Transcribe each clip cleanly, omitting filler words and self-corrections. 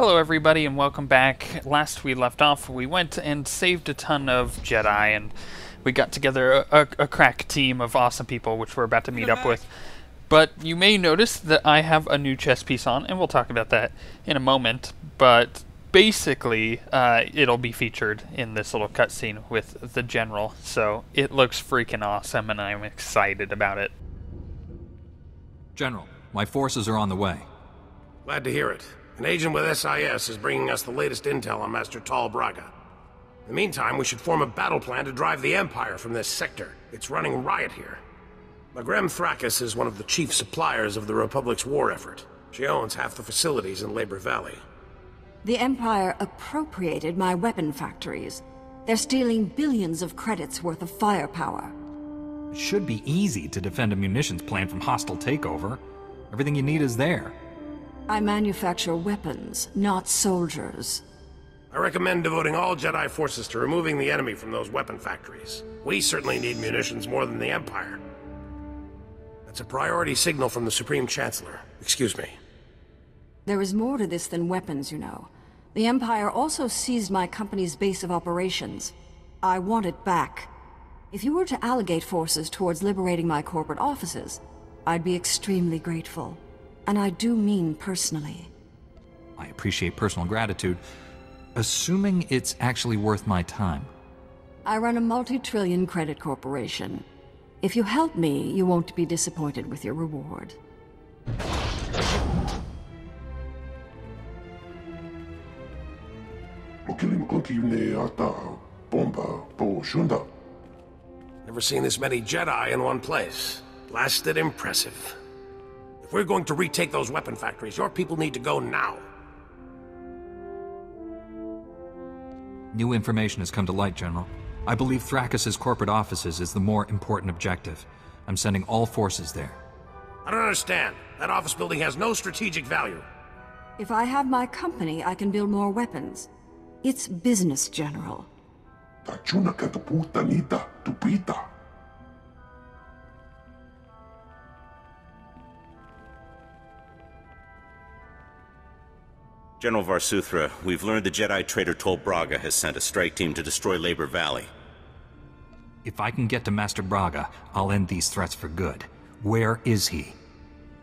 Hello everybody and welcome back. Last we left off, we went and saved a ton of Jedi and we got together a crack team of awesome people which we're about to meet up with. But you may notice that I have a new chess piece on, and we'll talk about that in a moment. But basically, it'll be featured in this little cutscene with the general. So it looks freaking awesome and I'm excited about it. General, my forces are on the way. Glad to hear it. An agent with SIS is bringing us the latest intel on Master Tal Braga. In the meantime, we should form a battle plan to drive the Empire from this sector. It's running riot here. Magrem Thrakis is one of the chief suppliers of the Republic's war effort. She owns half the facilities in Labor Valley. The Empire appropriated my weapon factories. They're stealing billions of credits worth of firepower. It should be easy to defend a munitions plant from hostile takeover. Everything you need is there. I manufacture weapons, not soldiers. I recommend devoting all Jedi forces to removing the enemy from those weapon factories. We certainly need munitions more than the Empire. That's a priority signal from the Supreme Chancellor. Excuse me. There is more to this than weapons, you know. The Empire also seized my company's base of operations. I want it back. If you were to allocate forces towards liberating my corporate offices, I'd be extremely grateful. And I do mean personally. I appreciate personal gratitude, assuming it's actually worth my time. I run a multi-trillion credit corporation. If you help me, you won't be disappointed with your reward. Never seen this many Jedi in one place. Blasted impressive. If we're going to retake those weapon factories, your people need to go now. New information has come to light, General. I believe Thrakis' corporate offices is the more important objective. I'm sending all forces there. I don't understand. That office building has no strategic value. If I have my company, I can build more weapons. It's business, General. General Varsuthra, we've learned the Jedi traitor Tal Braga has sent a strike team to destroy Labor Valley. If I can get to Master Braga, I'll end these threats for good. Where is he?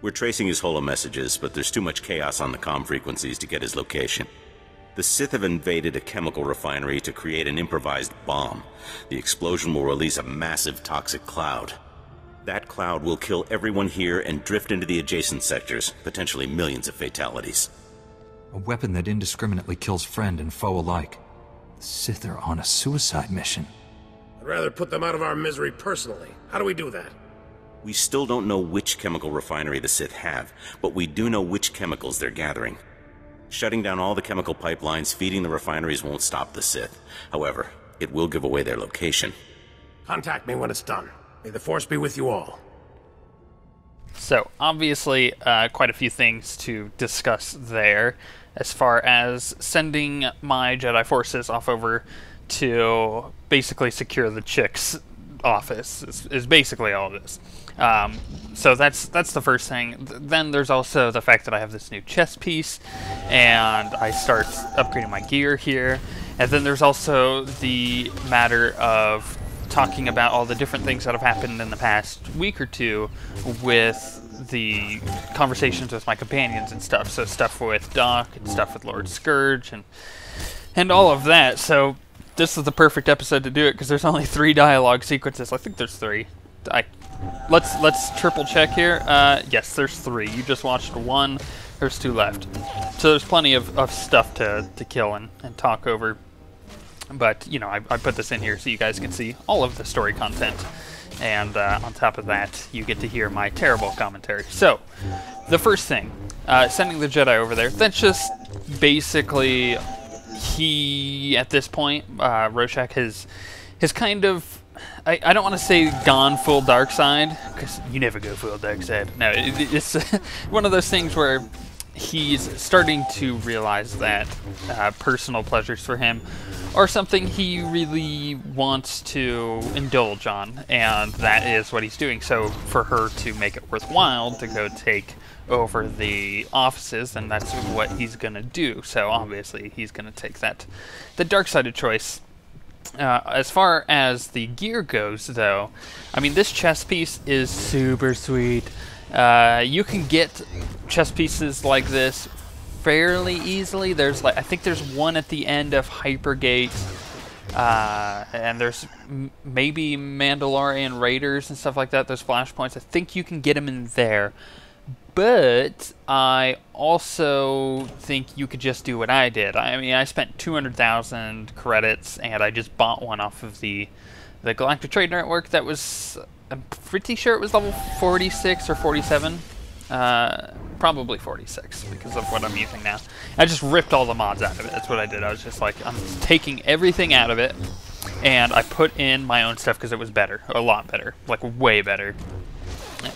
We're tracing his holo messages, but there's too much chaos on the comm frequencies to get his location. The Sith have invaded a chemical refinery to create an improvised bomb. The explosion will release a massive toxic cloud. That cloud will kill everyone here and drift into the adjacent sectors, potentially millions of fatalities. A weapon that indiscriminately kills friend and foe alike. The Sith are on a suicide mission. I'd rather put them out of our misery personally. How do we do that? We still don't know which chemical refinery the Sith have, but we do know which chemicals they're gathering. Shutting down all the chemical pipelines feeding the refineries won't stop the Sith. However, it will give away their location. Contact me when it's done. May the Force be with you all. So, obviously, quite a few things to discuss there, as far as sending my Jedi forces off over to basically secure the chick's office, is basically all it is. So that's the first thing. Then there's also the fact that I have this new chess piece, and I start upgrading my gear here. And then there's also the matter of talking about all the different things that have happened in the past week or two with the conversations with my companions and stuff. So stuff with Doc and stuff with Lord Scourge and all of that. So this is the perfect episode to do it because there's only 3 dialogue sequences. I think there's 3. Let's triple check here. Yes, there's 3. You just watched 1. There's 2 left. So there's plenty of stuff to kill and talk over. But, you know, I put this in here so you guys can see all of the story content. And on top of that, you get to hear my terrible commentary. So, the first thing, sending the Jedi over there, that's just basically he, at this point, Rorschach has kind of, I don't want to say gone full dark side, because you never go full dark side. No, it's one of those things where he's starting to realize that personal pleasures for him are something he really wants to indulge on, and that is what he's doing. So for her to make it worthwhile to go take over the offices, then that's what he's gonna do. So obviously he's gonna take the dark-sided choice. As far as the gear goes, though, I mean, this chess piece is super sweet. You can get chess pieces like this fairly easily. There's I think there's one at the end of Hypergate, and there's maybe Mandalorian Raiders and stuff like that. Those flashpoints, I think you can get them in there. But I also think you could just do what I did. I mean, I spent 200,000 credits, and I just bought one off of the Galactic Trade Network that was, I'm pretty sure it was level 46 or 47. Probably 46, because of what I'm using now. I just ripped all the mods out of it. That's what I did. I was just like, I'm taking everything out of it, and I put in my own stuff because it was better. A lot better. Like, way better.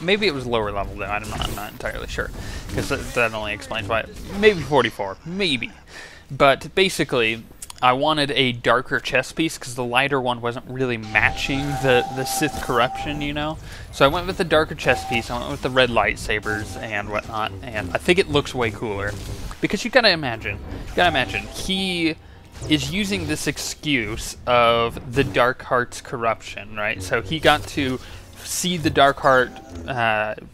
Maybe it was lower level, though. I'm not entirely sure, because that only explains why. Maybe 44. Maybe. But basically, I wanted a darker chess piece because the lighter one wasn't really matching the Sith corruption, you know? So I went with the darker chess piece, I went with the red lightsabers and whatnot, and I think it looks way cooler. Because you gotta imagine, he is using this excuse of the Dark Heart's corruption, right? So he got to see the Dark Heart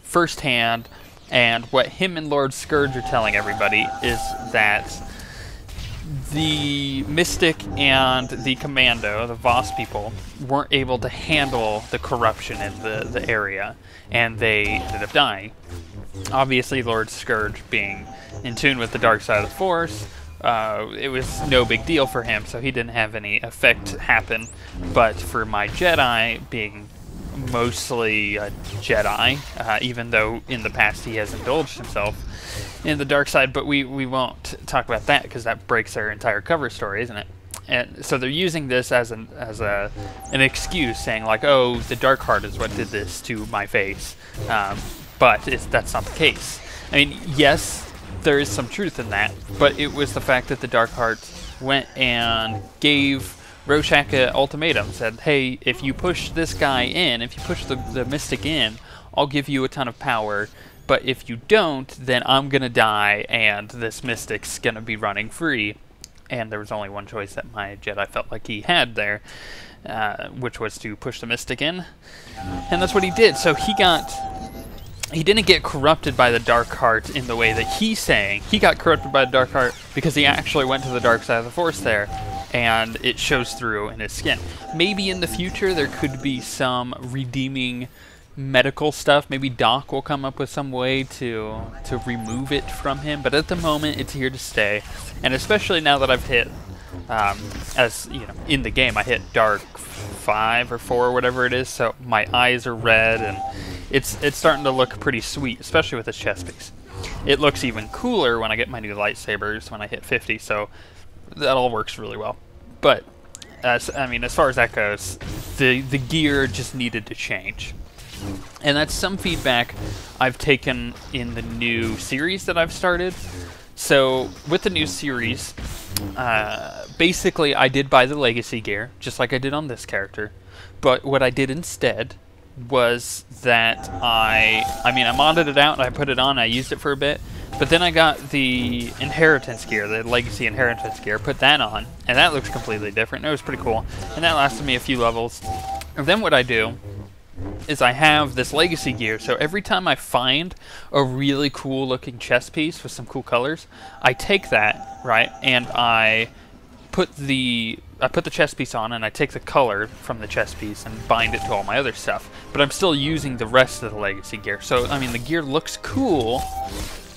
firsthand, and what him and Lord Scourge are telling everybody is that the Mystic and the Commando, the Voss people, weren't able to handle the corruption in the area, and they ended up dying. Obviously, Lord Scourge being in tune with the dark side of the Force, it was no big deal for him, so he didn't have any effect happen. But for my Jedi being mostly a Jedi, even though in the past he has indulged himself in the dark side, but we won't talk about that because that breaks our entire cover story, isn't it? And so they're using this as an excuse, saying like, oh, the Dark Heart is what did this to my face, but that's not the case. I mean, yes, there is some truth in that, but it was the fact that the Dark Heart went and gave Rorschach an ultimatum, said, hey, if you push this guy in, if you push the Mystic in, I'll give you a ton of power, but if you don't, then I'm gonna die, and this Mystic's gonna be running free. And there was only one choice that my Jedi felt like he had there, which was to push the Mystic in, and that's what he did. So he didn't get corrupted by the Dark Heart in the way that he's saying. He got corrupted by the Dark Heart because he actually went to the dark side of the Force there, and it shows through in his skin. Maybe in the future there could be some redeeming medical stuff. Maybe Doc will come up with some way to remove it from him, but at the moment it's here to stay. And especially now that I've hit, as you know, in the game I hit Dark 5 or 4 or whatever it is, so my eyes are red, and it's starting to look pretty sweet, especially with this chest piece. It looks even cooler when I get my new lightsabers when I hit 50, so that all works really well. But as far as that goes, the gear just needed to change. And that's some feedback I've taken in the new series that I've started. So with the new series, basically I did buy the legacy gear, just like I did on this character. But what I did instead was that I modded it out and I put it on, I used it for a bit. But then I got the inheritance gear, the legacy inheritance gear, put that on, and that looks completely different. It was pretty cool, and that lasted me a few levels. And then what I do is I have this legacy gear, so every time I find a really cool looking chess piece with some cool colors, I take that, right, and I put the chess piece on, and I take the color from the chess piece and bind it to all my other stuff. But I'm still using the rest of the legacy gear. So I mean, the gear looks cool,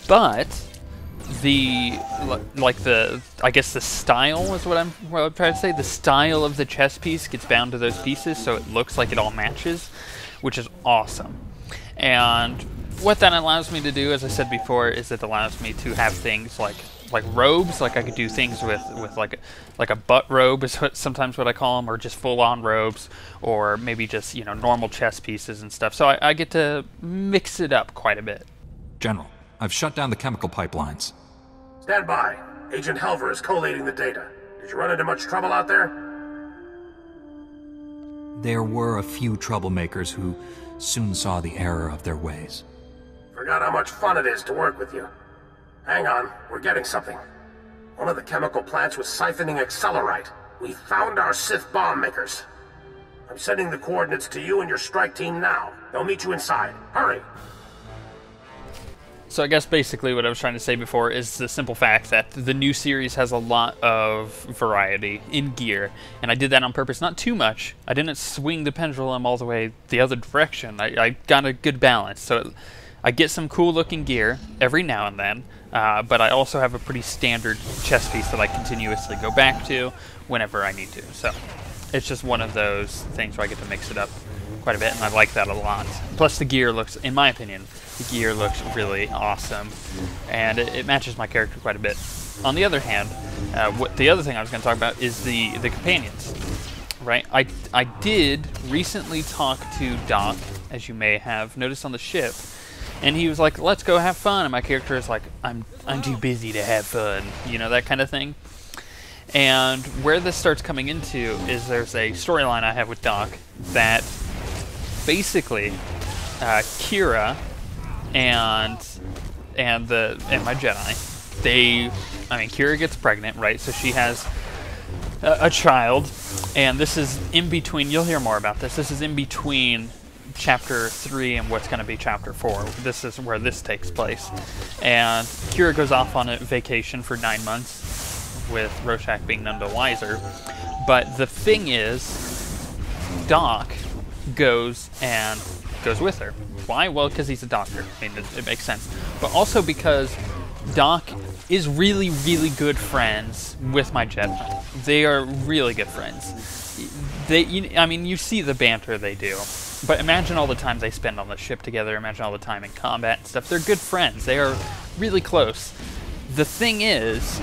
but I guess the style is what I'm trying to say. The style of the chess piece gets bound to those pieces, so it looks like it all matches, which is awesome. And what that allows me to do, as I said before, is it allows me to have things like robes. Like I could do things with like a butt robe is sometimes what I call them, or just full-on robes, or maybe just, you know, normal chess pieces and stuff. So I get to mix it up quite a bit. General, I've shut down the chemical pipelines. Stand by. Agent Helver is collating the data. Did you run into much trouble out there? There were a few troublemakers who soon saw the error of their ways. Forgot how much fun it is to work with you. Hang on, we're getting something. One of the chemical plants was siphoning accelerite. We found our Sith bomb makers. I'm sending the coordinates to you and your strike team now. They'll meet you inside. Hurry! So I guess basically what I was trying to say before is the simple fact that the new series has a lot of variety in gear, and I did that on purpose, not too much. I didn't swing the pendulum all the way the other direction. I got a good balance, so I get some cool looking gear every now and then, but I also have a pretty standard chest piece that I continuously go back to whenever I need to. So it's just one of those things where I get to mix it up quite a bit, and I like that a lot. Plus the gear looks, in my opinion, the gear looks really awesome, and it matches my character quite a bit. On the other hand, the other thing I was going to talk about is the companions, right? I did recently talk to Doc, as you may have noticed on the ship, and he was like, let's go have fun, and my character is like, I'm too busy to have fun, you know, that kind of thing. And where this starts coming into is there's a storyline I have with Doc that basically Kira and my Jedi, Kira gets pregnant, right? So she has a child, and this is in between. You'll hear more about this. This is in between Chapter 3 and what's going to be Chapter 4. This is where this takes place. And Kira goes off on a vacation for 9 months, with Rorschach being none the wiser. But the thing is, Doc goes with her. Why? Well, because he's a doctor. I mean, it makes sense. But also because Doc is really, really good friends with my Jedi. They are really good friends. You see the banter they do. But imagine all the time they spend on the ship together. Imagine all the time in combat and stuff. They're good friends. They are really close. The thing is,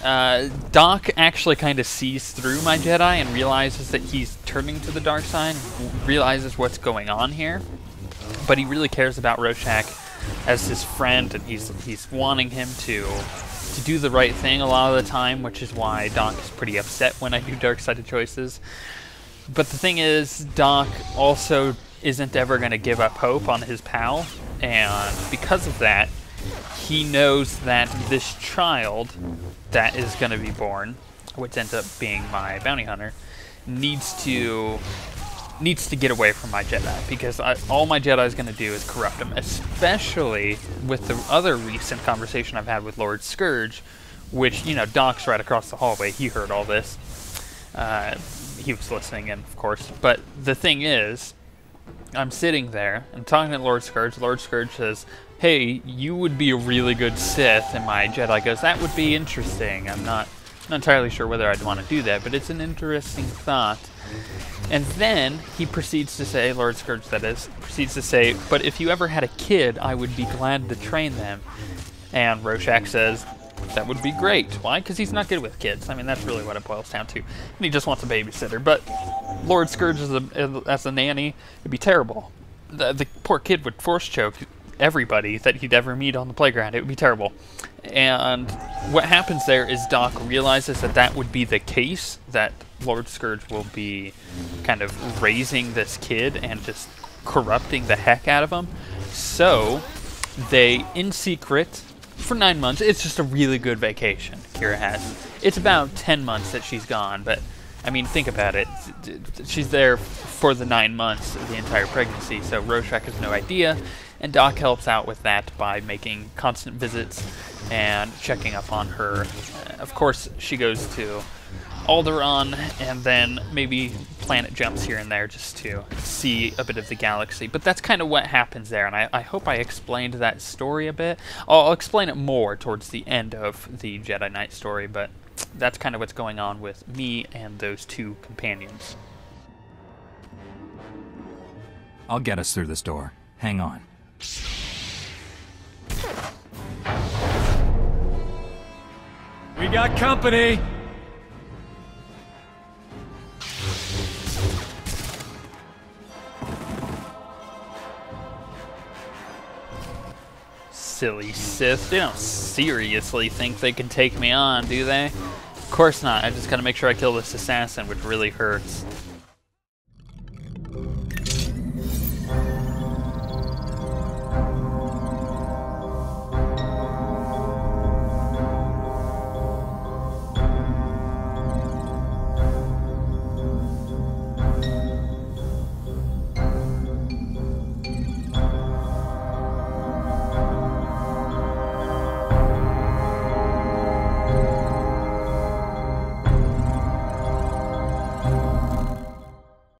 Doc actually kind of sees through my Jedi and realizes that he's turning to the dark side, realizes what's going on here, but he really cares about Rorschach as his friend, and he's wanting him to do the right thing a lot of the time, which is why Doc is pretty upset when I do dark-sided choices. But the thing is, Doc also isn't ever going to give up hope on his pal, and because of that, he knows that this child that is going to be born, which ends up being my bounty hunter, needs to get away from my Jedi, because all my Jedi is going to do is corrupt him, especially with the other recent conversation I've had with Lord Scourge, which, you know, Doc's right across the hallway. He heard all this. He was listening in, of course. But the thing is, I'm sitting there and talking to Lord Scourge. Lord Scourge says, hey, you would be a really good Sith, and my Jedi goes, that would be interesting. I'm not entirely sure whether I'd want to do that, but it's an interesting thought. And then he proceeds to say, Lord Scourge that is, proceeds to say, but if you ever had a kid, I would be glad to train them. And Rorschach says, that would be great. Why? Because he's not good with kids. I mean, that's really what it boils down to. And he just wants a babysitter. But Lord Scourge as a nanny, it'd be terrible. The poor kid would force choke everybody that he'd ever meet on the playground. It would be terrible. And what happens there is Doc realizes that would be the case, that Lord Scourge will be kind of raising this kid and just corrupting the heck out of him. So they, in secret, for 9 months, it's just a really good vacation Kira has. It's about 10 months that she's gone, but I mean, think about it. She's there for the 9 months of the entire pregnancy, so Rorschach has no idea, and Doc helps out with that by making constant visits and checking up on her. Of course, she goes to Alderaan, and then maybe planet jumps here and there just to see a bit of the galaxy. But that's kind of what happens there, and I hope I explained that story a bit. I'll explain it more towards the end of the Jedi Knight story, but that's kind of what's going on with me and those two companions. I'll get us through this door. Hang on. We got company! Silly Sith. They don't seriously think they can take me on, do they? Of course not. I just gotta make sure I kill this assassin, which really hurts.